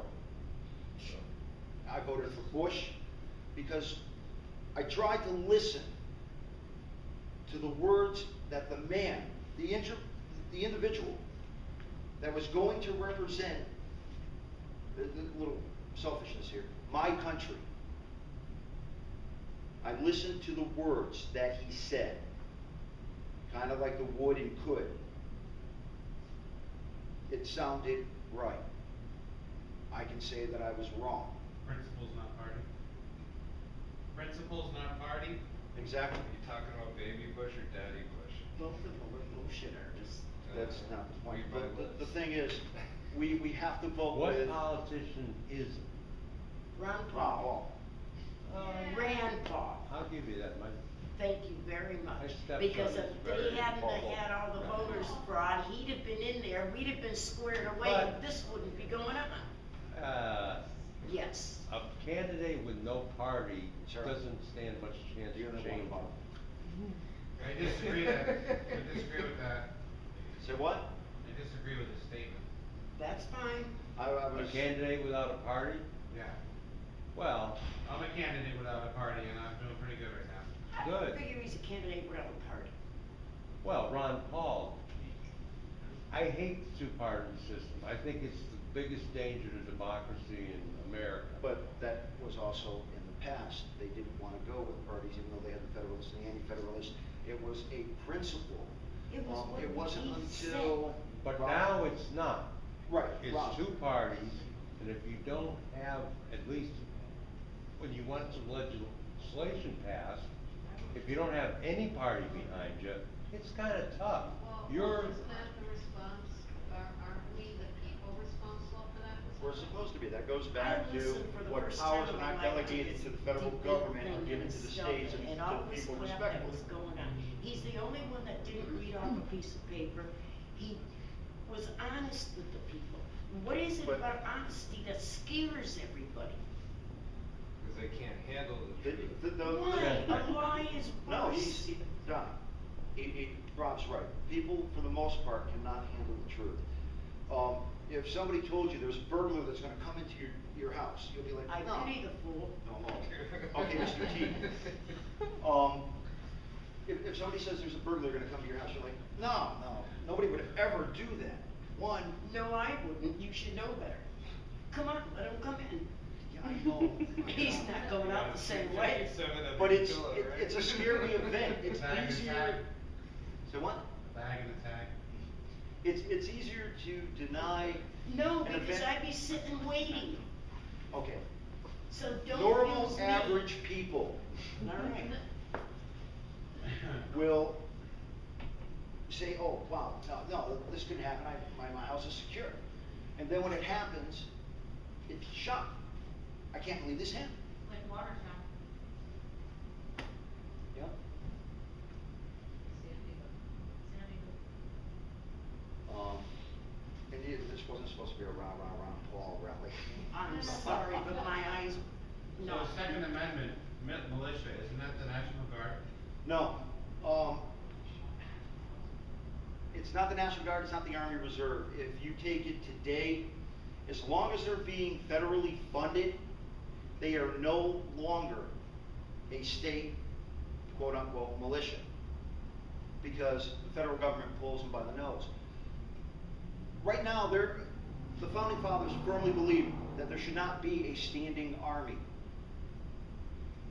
I voted for Bush because I tried to listen to the words that the man, the individual that was going to represent, the little selfishness here, my country. I listened to the words that he said, kind of like the would and could. It sounded right. I can say that I was wrong. Principles, not party. Principles, not party. Exactly. Are you talking about baby Bush or daddy Bush? Both of them are bullshit artists. That's not the point. We buy The lists. thing is, we have to vote What with. politician is it? Ron Paul. Oh, Rand Paul. I'll give you that, Mike. Thank you very I much. stepped Because on if his they very hadn't have bubble. had all the voters fraud, he'd have been in there, we'd have been squared away, But- and this wouldn't be going on. Yes. A candidate with no party Sir? doesn't stand much chance You're of the change. one. I disagree with that. Say what? I disagree with the statement. That's fine. I A was. candidate without a party? Yeah. Well, I'm a candidate without a party and I'm doing pretty good right now. I Good. figure he's a candidate without a party. well, Ron Paul, I hate the two-party system. I think it's the biggest danger to democracy in America. But that was also in the past. They didn't want to go with parties, even though they had the Federalists and the Anti-Federalists. It was a principle. It was what It wasn't he until. But now it's not. Right, It's Rob. two parties, and if you don't have, at least when you want some legislation passed, if you don't have any party behind you, it's kinda tough. Well, You're, isn't that the response, aren't we the people responsible for that? We're supposed to be. That goes back I to listened for the what first powers time are in not my life delegated to the this federal debate government or thing given to the stuff states and and all to this people crap that respectively. was going on. He's the only one that didn't read off a piece of paper. He was honest with the people. What is it But- about honesty that scares everybody? Because they can't handle the truth. Why? A lie is No, worse. Don, Rob's right. People, for the most part, cannot handle the truth. If somebody told you there's a burglar that's gonna come into your house, you'll be like, I no. pity the fool. No, okay, Mr. T. If somebody says there's a burglar gonna come to your house, you're like, no, nobody would ever do that. One, No, I wouldn't. You should know better. Come on, let him come in. yeah, I know. He's not going out the same way. But it's a scary event. It's Tag and easier. tag. So what? Bag and a tag. It's easier to deny No, an because event. I'd be sitting waiting. Okay. So don't Normal, use me. average people All right. will say, oh, wow, no, this couldn't happen, my house is secure. And then when it happens, it's shock. I can't believe this happened. Like Watertown. Yeah? And this wasn't supposed to be a Ron Paul rally. I'm sorry, but my eyes, So no. the Second Amendment, militia, isn't that the National Guard? No, it's not the National Guard, it's not the Army Reserve. If you take it today, as long as they're being federally funded, they are no longer a state, quote-unquote, militia, because the federal government pulls them by the nose. Right now, the Founding Fathers firmly believe that there should not be a standing army.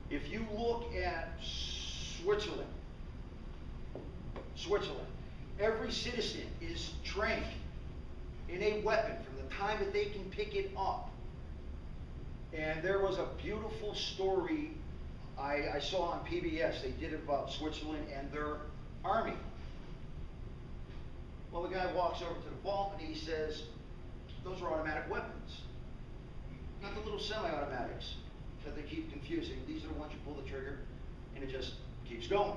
If you look at Switzerland, every citizen is trained in a weapon from the time that they can pick it up. And there was a beautiful story I saw on PBS. They did it about Switzerland and their army. Well, the guy walks over to the vault and he says, those are automatic weapons. Not the little semi-automatics that they keep confusing. These are the ones you pull the trigger and it just keeps going.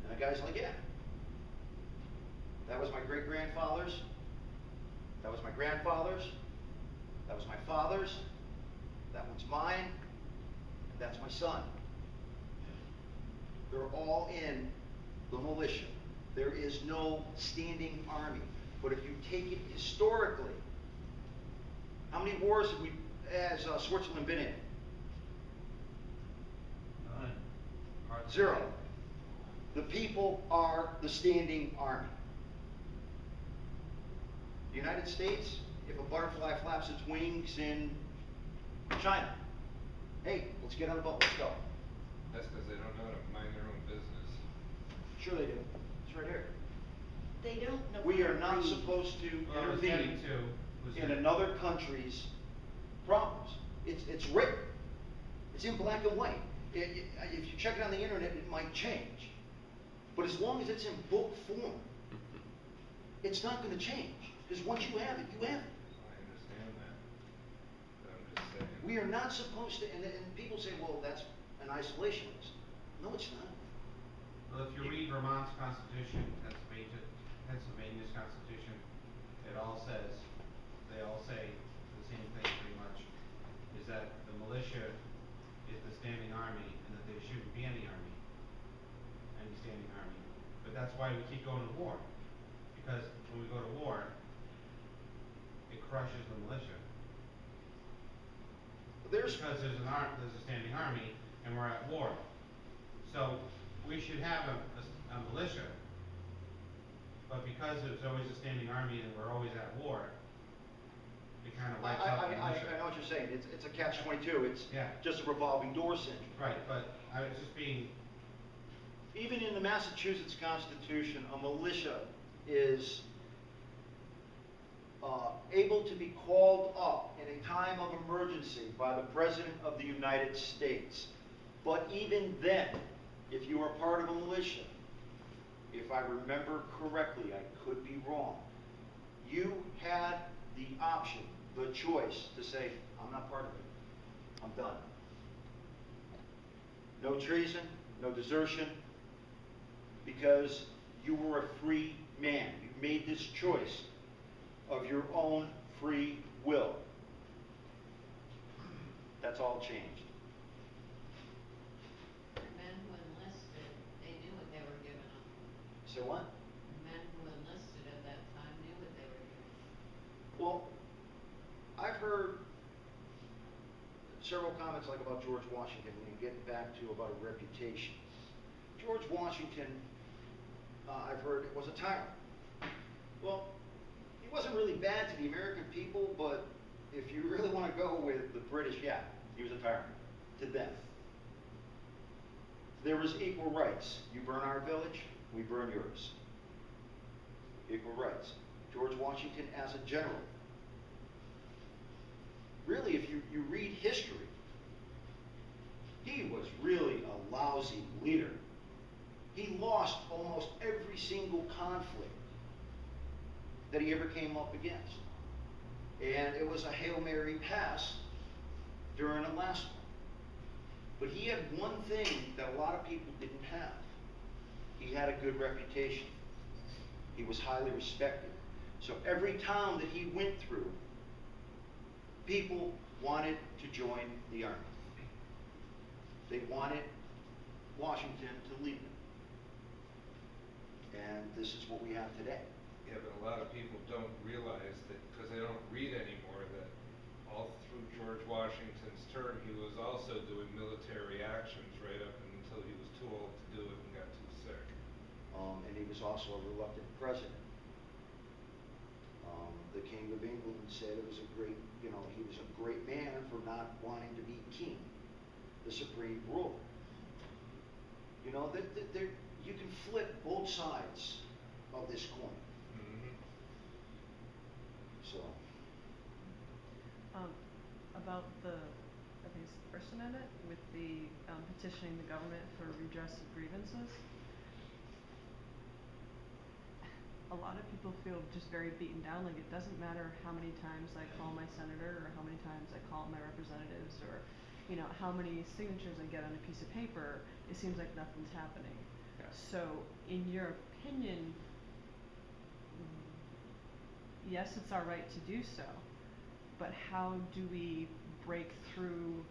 And the guy's like, yeah. That was my great-grandfather's. That was my grandfather's. That was my father's. That one's mine. And that's my son. They're all in the militia. There is no standing army. But if you take it historically, how many wars has Switzerland been in? None. Hard to Zero. say. The people are the standing army. The United States, if a butterfly flaps its wings in China, hey, let's get on the boat, let's go. That's because they don't know how to mind their own business. Sure they do. It's right here. They don't know. We how are to not read. supposed to Well, I was intervene getting to was in that- another country's problems. It's written. It's in black and white. If you check it on the internet, it might change. But as long as it's in book form, it's not going to change. Because once you have it, you have it. I understand that. But I'm just saying. We are not supposed to, and people say, well, that's an isolationist. No, it's not. Well, if you read Vermont's constitution, Pennsylvania's constitution, it all says, they all say the same thing pretty much, is that the militia is the standing army and that there shouldn't be any army, any standing army. But that's why we keep going to war, because when we go to war, it crushes the militia. There's Because there's a standing army and we're at war. So we should have a militia, but because there's always a standing army and we're always at war, it kind of wipes out the militia. I know what you're saying. It's a catch-22. It's Yeah. just a revolving door syndrome. Right, but I was just being, Even in the Massachusetts Constitution, a militia is able to be called up in a time of emergency by the President of the United States. But even then, if you are part of a militia, if I remember correctly, I could be wrong, you had the option, the choice to say, I'm not part of it. I'm done. No treason, no desertion, because you were a free man. You made this choice of your own free will. That's all changed. The men who enlisted, they knew what they were giving up. So what? The men who enlisted at that time knew what they were giving up. Well, I've heard several comments like about George Washington when you get back to about a reputation. George Washington, I've heard, was a tyrant. Well, he wasn't really bad to the American people, but if you really want to go with the British, yeah, he was a tyrant to them. There was equal rights. You burn our village, we burn yours. Equal rights. George Washington as a general. Really, if you read history, he was really a lousy leader. He lost almost every single conflict that he ever came up against. And it was a Hail Mary pass during the last one. But he had one thing that a lot of people didn't have. He had a good reputation. He was highly respected. So every town that he went through, people wanted to join the army. They wanted Washington to lead them. And this is what we have today. Yeah, but a lot of people don't realize that, because they don't read anymore, that all through George Washington's term, he was also doing military actions right up until he was too old to do it and got too sick. And he was also a reluctant president. The King of England said it was a great, he was a great man for not wanting to be king, the supreme ruler. You can flip both sides of this coin. Mm-hmm. So. About I think it's the first amendment with the petitioning the government for redress of grievances. A lot of people feel just very beaten down, like it doesn't matter how many times I call my senator or how many times I call my representatives or, how many signatures I get on a piece of paper, it seems like nothing's happening. Yeah. So, in your opinion, yes, it's our right to do so, but how do we break through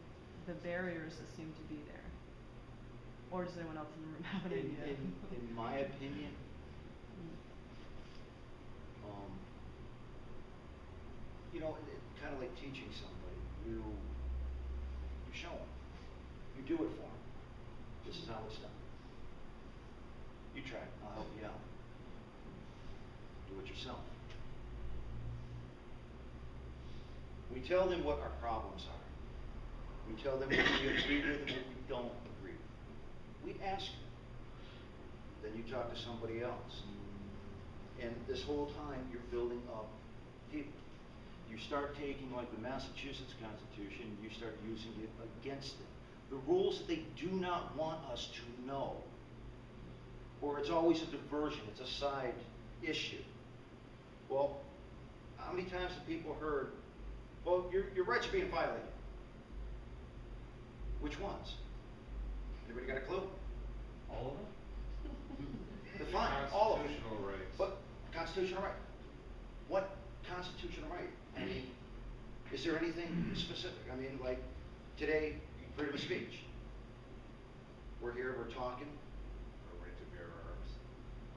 the barriers that seem to be there? Or does anyone else in the room have an idea? In my opinion, you know, kind of like teaching somebody. You show them. You do it for them. This is how it's done. You try it. I'll help you out. Do it yourself. We tell them what our problems are. We tell them what we agree with and what we don't agree with. We ask them. Then you talk to somebody else. And this whole time you're building up people. You start taking like the Massachusetts Constitution, you start using it against them. The rules that they do not want us to know. Or it's always a diversion, it's a side issue. Well, how many times have people heard, well, your rights are being violated? Which ones? Anybody got a clue? All of them? Define all of them. Constitutional rights. But constitutional right. What constitutional right? I mean, is there anything specific? I mean, like today, freedom of speech. We're here, we're talking. Or right to bear arms.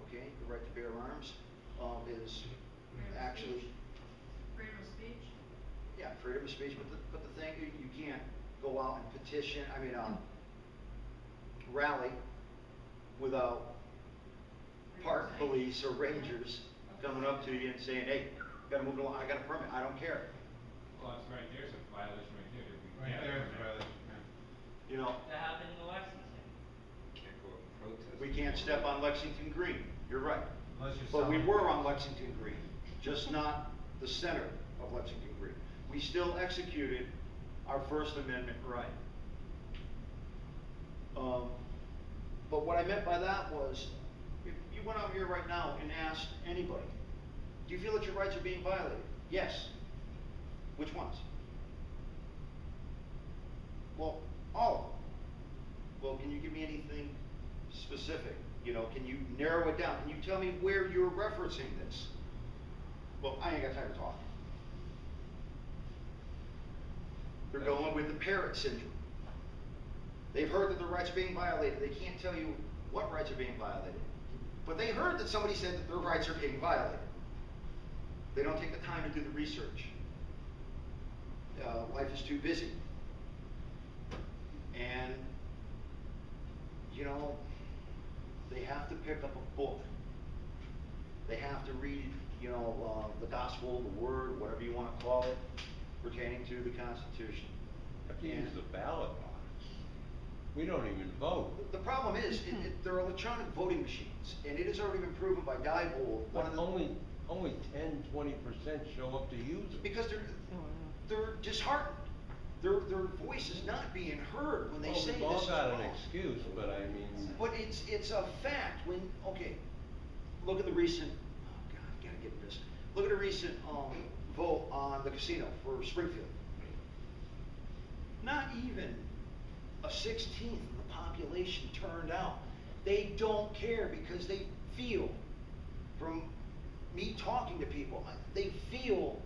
Okay, the right to bear arms is Freedom of actually, speech. Freedom of speech. yeah, freedom of speech. But the thing, you can't go out and petition. I mean, rally without park police or rangers coming up to you and saying, hey, gotta move along, I got a permit, I don't care. Well, it's right there's a violation right there. Right there is a violation. You know, That happened in Lexington. Can't go out and protest. we can't step on Lexington Green, you're right. Unless you're But we selling- were on Lexington Green, just not the center of Lexington Green. We still executed our First Amendment right. But what I meant by that was, if you went out here right now and asked anybody, do you feel that your rights are being violated? Yes. Which ones? Well, all of them. Well, can you give me anything specific? You know, can you narrow it down? Can you tell me where you're referencing this? Well, I ain't got time to talk. They're going with the parrot syndrome. They've heard that their rights are being violated. They can't tell you what rights are being violated. But they heard that somebody said that their rights are being violated. They don't take the time to do the research. Life is too busy. And, you know, they have to pick up a book. They have to read, you know, the gospel, the word, whatever you want to call it, pertaining to the Constitution. Have to use And the ballot box. We don't even vote. the problem is, they're electronic voting machines, and it has already been proven by Diebold. But only 10–20% show up to use it. Because they're disheartened. Their voice is not being heard when they Well, say we've this all is got wrong. an excuse, but I mean. But it's a fact when, okay, look at the recent, oh God, I gotta get this. Look at the recent vote on the casino for Springfield. Not even a 16th of the population turned out. They don't care because they feel, from me talking to people, they feel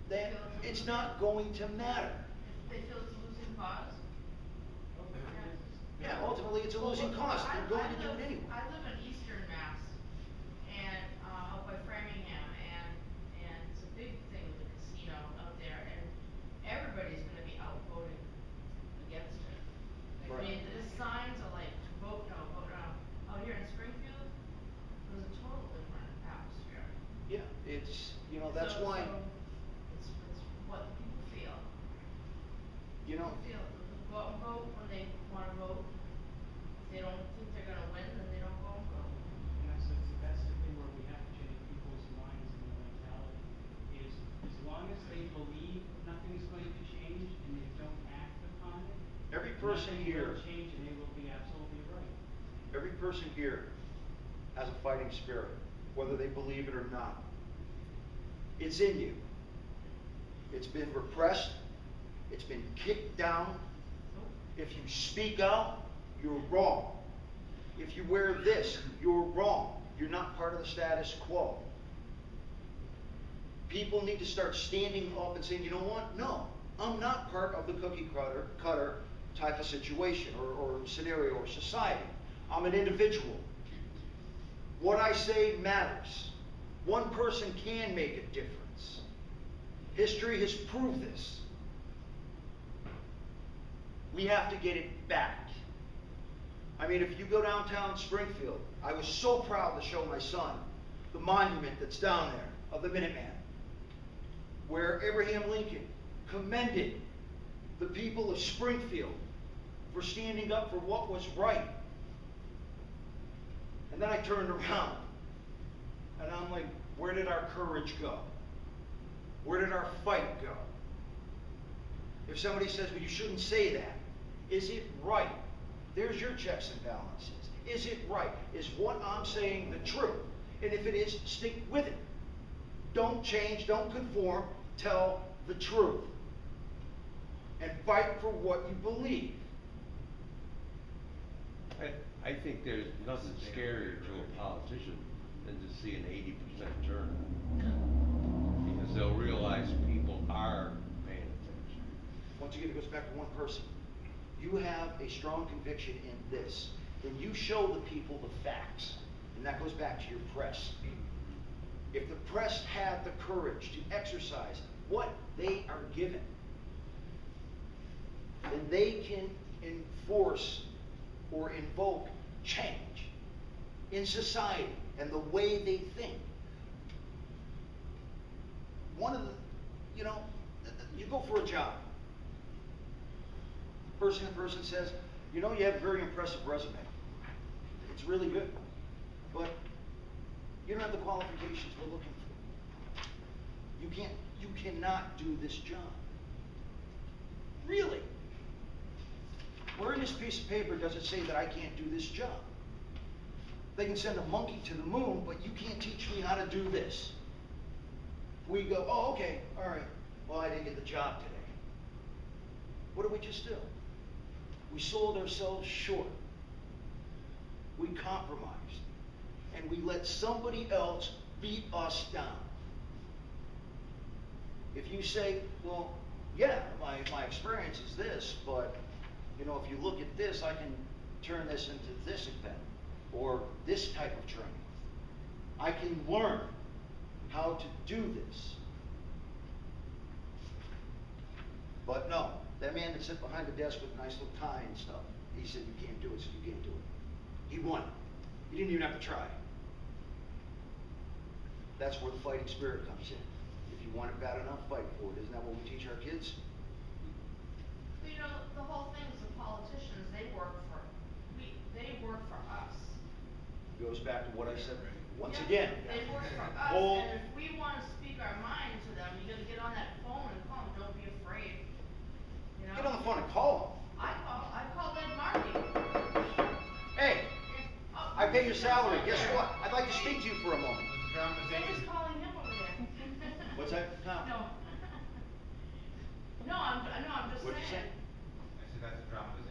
that it's not going to matter. They feel it's a losing cause? Yeah, ultimately it's a losing cause. They're going to do it anyway. I live in Eastern Mass, and, up by Framingham, and it's a big thing with the casino out there, and everybody's gonna be out voting against it. I Right. mean, the signs are like, vote no, vote no. Out here in Springfield, it was a total different atmosphere. Yeah, it's, you know, that's So- why, so it's what the people feel. you know, Feel, go out and vote when they wanna vote. If they don't think they're gonna win, then they don't go and vote. Yeah, so that's the thing where we have to change people's minds and their mentality, is as long as they believe nothing is going to change and they don't act upon it, every person nothing here, will change and they will be absolutely right. every person here has a fighting spirit, whether they believe it or not. It's in you. It's been repressed. It's been kicked down. If you speak out, you're wrong. If you wear this, you're wrong. You're not part of the status quo. People need to start standing up and saying, you know what? No, I'm not part of the cookie cutter type of situation or scenario or society. I'm an individual. What I say matters. One person can make a difference. History has proved this. We have to get it back. I mean, if you go downtown Springfield, I was so proud to show my son the monument that's down there of the Minuteman, where Abraham Lincoln commended the people of Springfield for standing up for what was right. And then I turned around and I'm like, where did our courage go? Where did our fight go? If somebody says, well, you shouldn't say that, is it right? There's your checks and balances. Is it right? Is what I'm saying the truth? And if it is, stick with it. Don't change, don't conform, tell the truth. And fight for what you believe. I think there's nothing scarier to a politician than to see an 80% turnout. Because they'll realize people are paying attention. Once again, it goes back to one person. You have a strong conviction in this, then you show the people the facts. And that goes back to your press. If the press had the courage to exercise what they are given, then they can enforce or invoke change in society and the way they think. One of the, you know, you go for a job. Person says, you know, you have a very impressive resume. It's really good. But you don't have the qualifications we're looking for. You cannot do this job. Really? Where in this piece of paper does it say that I can't do this job? They can send a monkey to the moon, but you can't teach me how to do this. We go, oh, okay, all right. Well, I didn't get the job today. What did we just do? We sold ourselves short. We compromised. And we let somebody else beat us down. If you say, well, yeah, my experience is this, but you know, if you look at this, I can turn this into this event or this type of training. I can learn how to do this. But no, that man that sat behind the desk with a nice little tie and stuff, he said, you can't do it, so you can't do it. He won. He didn't even have to try. That's where the fighting spirit comes in. If you want it bad enough, fight for it. Isn't that what we teach our kids? But you know, the whole thing is the politicians, they work for us. Goes back to what I said once Yeah, again. they work for us, Whole- and if we wanna speak our mind to them, you gotta get on that phone and call them, don't be afraid. You know? Get on the phone and call I called Ed Markey. them. Hey, Oh, I pay your salary. Guess what? I'd like to speak to you for a moment. Somebody's calling him over there. What's that, Tom? No. No, I'm just saying. What'd you say? I said that's a dramatization.